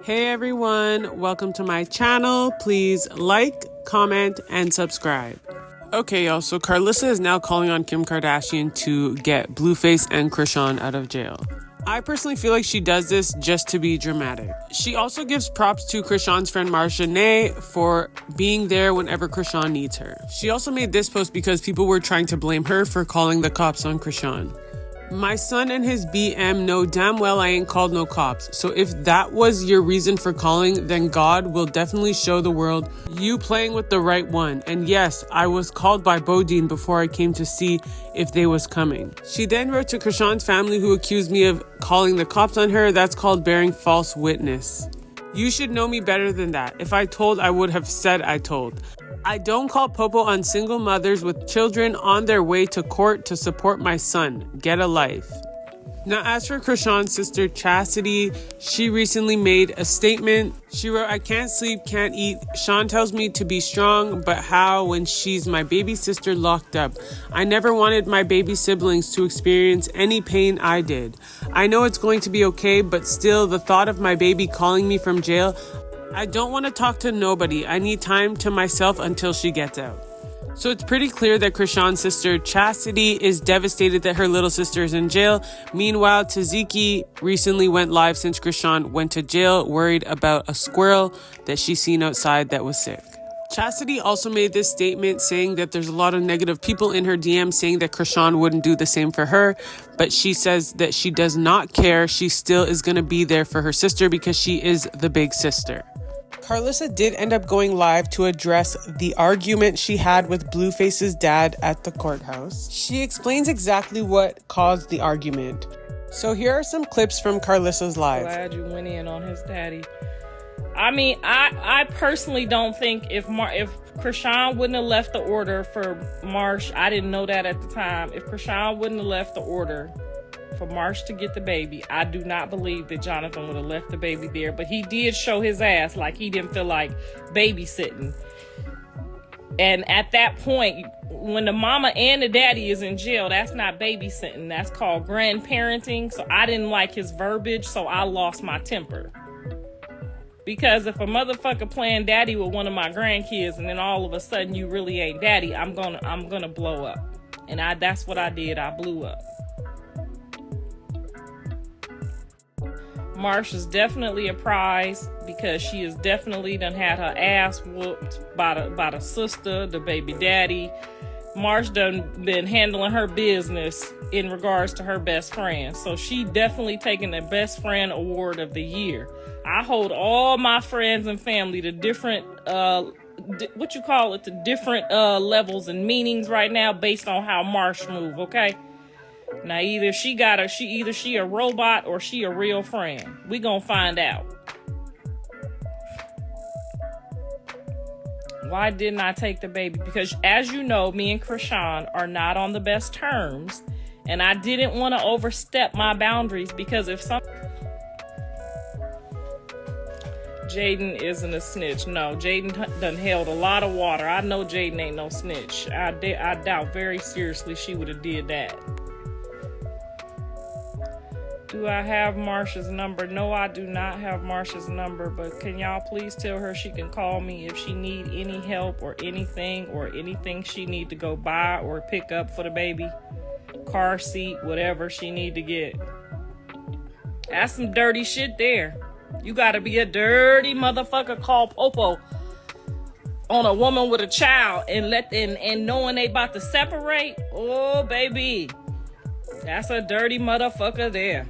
Hey everyone, welcome to my channel. Please like, comment, and subscribe. Okay, y'all, so Karlissa is now calling on Kim Kardashian to get Blueface and Chrisean out of jail. I personally feel like she does this just to be dramatic. She also gives props to Chrisean's friend Marjane for being there whenever Chrisean needs her. She also made this post because people were trying to blame her for calling the cops on Chrisean. My son and his BM know damn well I ain't called no cops. So if that was your reason for calling, then God will definitely show the world you playing with the right one. And yes, I was called by Bodine before I came to see if they was coming. She then wrote to Chrisean's family who accused me of calling the cops on her. That's called bearing false witness. You should know me better than that. If I told, I would have said I told. I don't call popo on single mothers with children on their way to court to support my son. Get a life. Now, as for Chrisean's sister Chastity, she recently made a statement. She wrote, I can't sleep, can't eat. Sean tells me to be strong, but how when she's my baby sister locked up? I never wanted my baby siblings to experience any pain I did. I know it's going to be okay, but still the thought of my baby calling me from jail, I don't want to talk to nobody. I need time to myself until she gets out. So it's pretty clear that Chrisean's sister Chastity is devastated that her little sister is in jail. Meanwhile, Taziki recently went live since Chrisean went to jail, worried about a squirrel that she seen outside that was sick. Chastity also made this statement saying that there's a lot of negative people in her DM saying that Chrisean wouldn't do the same for her, but she says that she does not care. She still is going to be there for her sister because she is the big sister. Karlissa did end up going live to address the argument she had with Blueface's dad at the courthouse. She explains exactly what caused the argument. So here are some clips from Karlissa's live. Glad you went in on his daddy. I mean, I personally don't think if Chrisean wouldn't have left the order for Marsh, I didn't know that at the time. If Chrisean wouldn't have left the order for Marsh to get the baby, I do not believe that Jonathan would have left the baby there. But he did show his ass like he didn't feel like babysitting. And at that point, when the mama and the daddy is in jail, that's not babysitting. That's called grandparenting. So I didn't like his verbiage, so I lost my temper. Because if a motherfucker playing daddy with one of my grandkids and then all of a sudden you really ain't daddy, I'm gonna blow up. And that's what I did. I blew up. Marsh is definitely a prize because she has definitely done had her ass whooped by the sister, the baby daddy. Marsh done been handling her business in regards to her best friend. So she definitely taking the best friend award of the year. I hold all my friends and family to different, to different levels and meanings right now based on how Marsh move, okay? Now either she a robot or she a real friend. We gonna find out. Why didn't I take the baby? Because as you know, me and Chrisean are not on the best terms, and I didn't want to overstep my boundaries because if Jaden isn't a snitch. No, Jaden done held a lot of water. I know Jaden ain't no snitch. I doubt very seriously she would have did that. Do I have Marsha's number? No, I do not have Marsha's number, but can y'all please tell her she can call me if she need any help or anything she need to go buy or pick up for the baby. Car seat, whatever she need to get. That's some dirty shit there. You gotta be a dirty motherfucker called Popo on a woman with a child and knowing they about to separate. Oh, baby. That's a dirty motherfucker there.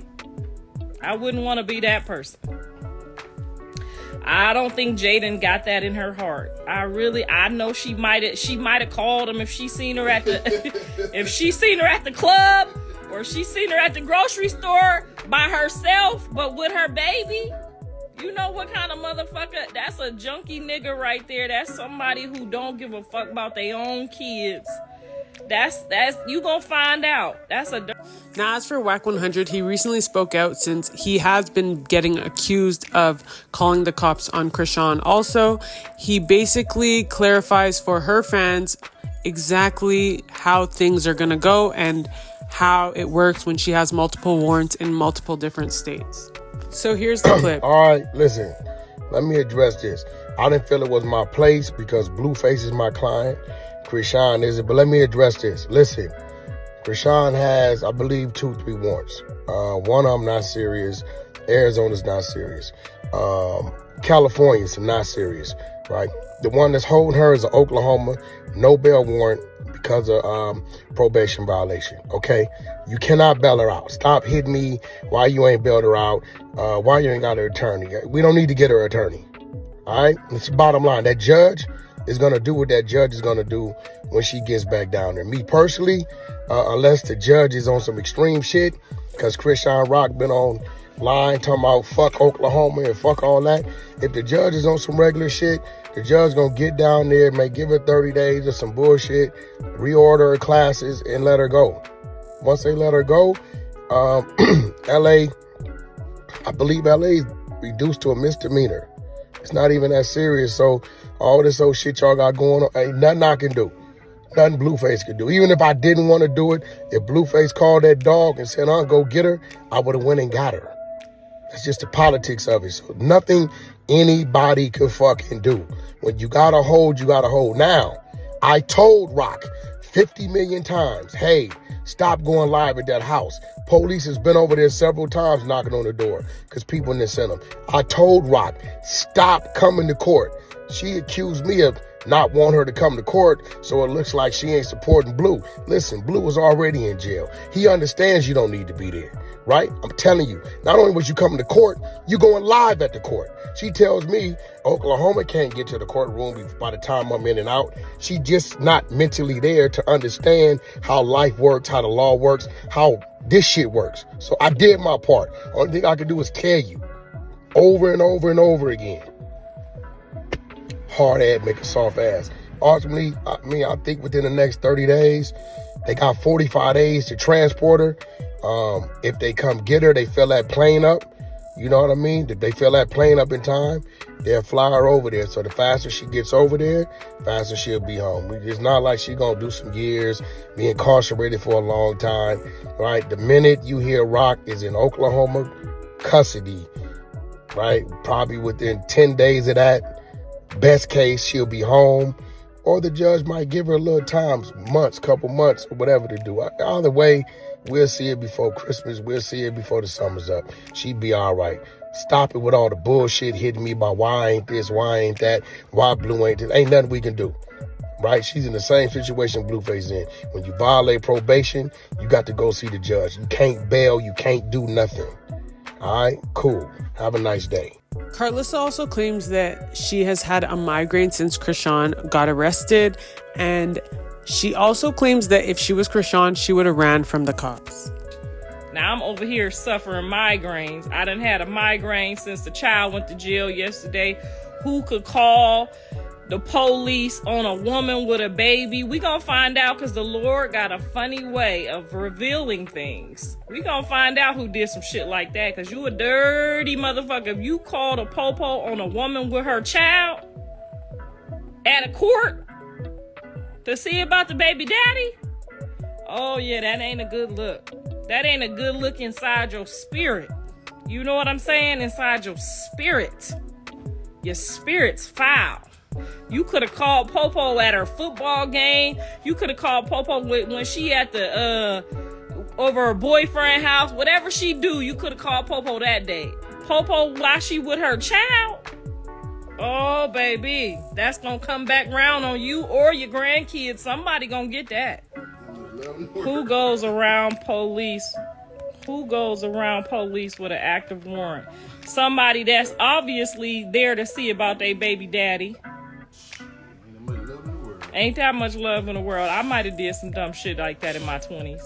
I wouldn't want to be that person. I don't think Jaden got that in her heart. I know she might have called him if she seen her at the if she seen her at the club or she seen her at the grocery store by herself, but with her baby. You know what kind of motherfucker? That's a junkie nigga right there. That's somebody who don't give a fuck about their own kids. That's you gonna find out. Now, as for Wack100, he recently spoke out since he has been getting accused of calling the cops on Chrisean. Also, he basically clarifies for her fans exactly how things are gonna go and how it works when she has multiple warrants in multiple different states. So here's the clip. All right, listen. Let me address this. I didn't feel it was my place because Blueface is my client. Chrisean isn't. But let me address this. Listen, Chrisean has, I believe, 2-3 warrants. One of them not serious. Arizona's not serious. California's not serious, right? The one that's holding her is an Oklahoma, no bail warrant because of probation violation, okay? You cannot bail her out. Stop hitting me why you ain't bailed her out, why you ain't got her attorney. We don't need to get her attorney, all right? It's the bottom line. That judge is going to do what that judge is going to do when she gets back down there. Me personally, unless the judge is on some extreme shit, because Chrisean Rock been on line talking about fuck Oklahoma and fuck all that. If the judge is on some regular shit, the judge gonna get down there, may give her 30 days or some bullshit, reorder her classes, and let her go. Once they let her go, LA, I believe LA is reduced to a misdemeanor. It's not even that serious. So all this old shit y'all got going on, ain't nothing I can do. Nothing Blueface could do. Even if I didn't want to do it, if Blueface called that dog and said, go get her, I would have went and got her. That's just the politics of it. So nothing anybody could fucking do. When you got to hold, you got to hold. Now, I told Rock 50 million times, hey, stop going live at that house. Police has been over there several times knocking on the door because people didn't send them. I told Rock, stop coming to court. She accused me of not want her to come to court, so it looks like she ain't supporting Blue. Listen, Blue was already in jail. He understands you don't need to be there, right? I'm telling you, not only was you coming to court, you going live at the court. She tells me Oklahoma can't get to the courtroom by the time I'm in and out. She just not mentally there to understand how life works, how the law works, how this shit works. So I did my part. Only thing I can do is tell you over and over and over again. Hard ass, make a soft ass. Ultimately, I think within the next 30 days, they got 45 days to transport her. If they come get her, they fill that plane up. You know what I mean? If they fill that plane up in time, they'll fly her over there. So the faster she gets over there, faster she'll be home. It's not like she's going to do some years, be incarcerated for a long time, right? The minute you hear Rock is in Oklahoma custody, right? Probably within 10 days of that, best case, she'll be home, or the judge might give her a little time, couple months, or whatever to do. Either way, we'll see it before Christmas. We'll see it before the summer's up. She'd be all right. Stop it with all the bullshit hitting me about why ain't this, why ain't that, why Blue ain't this. Ain't nothing we can do, right? She's in the same situation Blueface in. When you violate probation, you got to go see the judge. You can't bail. You can't do nothing. All right? Cool. Have a nice day. Karlissa also claims that she has had a migraine since Chrisean got arrested, and she also claims that if she was Chrisean, she would have ran from the cops. Now I'm over here suffering migraines. I done had a migraine since the child went to jail yesterday. Who could call the police on a woman with a baby? We gonna find out, because the Lord got a funny way of revealing things. We gonna find out who did some shit like that, because you a dirty motherfucker. If you called a popo on a woman with her child at a court to see about the baby daddy, oh yeah, that ain't a good look. That ain't a good look inside your spirit. You know what I'm saying? Inside your spirit. Your spirit's foul. You could have called Popo at her football game. You could have called Popo when she at the over her boyfriend house. Whatever she do, you could have called Popo that day. Popo while she with her child. Oh baby, that's gonna come back round on you or your grandkids. Somebody gonna get that. Who goes around police? Who goes around police with an active warrant? Somebody that's obviously there to see about their baby daddy. Ain't that much love in the world. I might have did some dumb shit like that in my 20s.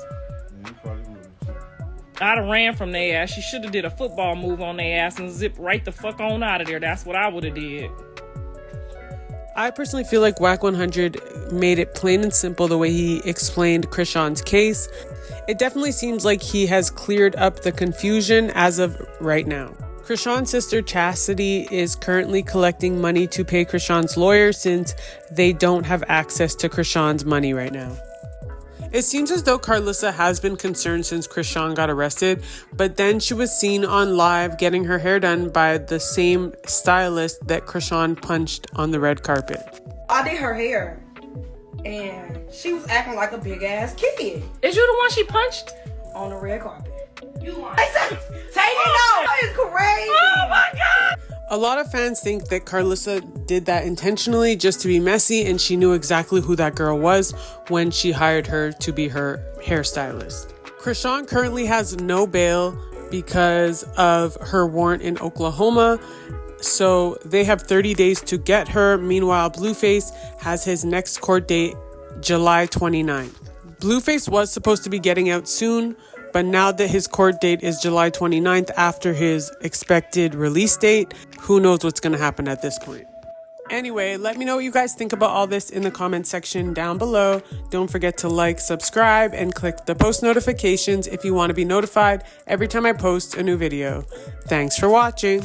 I'd have ran from their ass. She should have did a football move on their ass and zipped right the fuck on out of there. That's what I would have did. I personally feel like Wack100 made it plain and simple the way he explained Chrisean's case. It definitely seems like he has cleared up the confusion as of right now. Chrisean's sister Chastity is currently collecting money to pay Chrisean's lawyer since they don't have access to Chrisean's money right now. It seems as though Karlissa has been concerned since Chrisean got arrested, but then she was seen on live getting her hair done by the same stylist that Chrisean punched on the red carpet. I did her hair, and she was acting like a big ass kid. Is you the one she punched? On the red carpet. You lying. Take it off. It's crazy. Oh my God. A lot of fans think that Karlissa did that intentionally just to be messy, and she knew exactly who that girl was when she hired her to be her hairstylist. Chrisean currently has no bail because of her warrant in Oklahoma, so they have 30 days to get her. Meanwhile, Blueface has his next court date, July 29th. Blueface was supposed to be getting out soon, but now that his court date is July 29th after his expected release date, who knows what's going to happen at this point. Anyway, let me know what you guys think about all this in the comment section down below. Don't forget to like, subscribe, and click the post notifications if you want to be notified every time I post a new video. Thanks for watching.